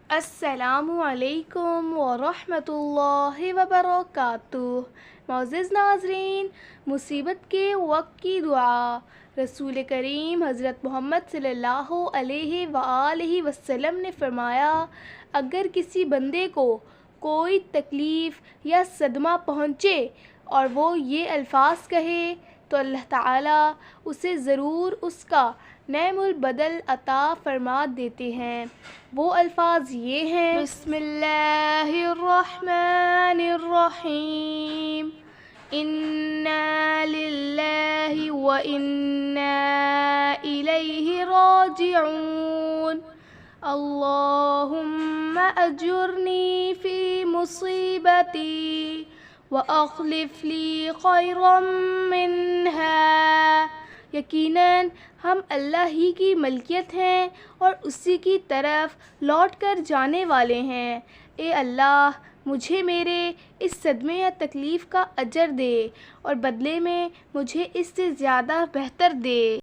السلام علیکم ورحمۃ اللہ وبرکاتہ۔ معزز ناظرین، مصیبت کے وقت کی دعا۔ رسول کریم حضرت محمد صلی اللہ علیہ وآلہ وسلم نے فرمایا، اگر کسی بندے کو کوئی تکلیف یا صدمہ پہنچے اور وہ یہ الفاظ کہے تو اللہ تعالیٰ اسے ضرور اس کا نعم البدل عطا فرما دیتے ہیں۔ وہ الفاظ یہ ہیں: بسم اللہ الرحمن الرحیم، انا للہ وانا الیہ راجعون، اللہم اجرنی فی مصیبتی واخلف لی خیرا منہا۔ یقیناً ہم اللہ ہی کی ملکیت ہیں اور اسی کی طرف لوٹ کر جانے والے ہیں۔ اے اللہ، مجھے میرے اس صدمے یا تکلیف کا اجر دے اور بدلے میں مجھے اس سے زیادہ بہتر دے۔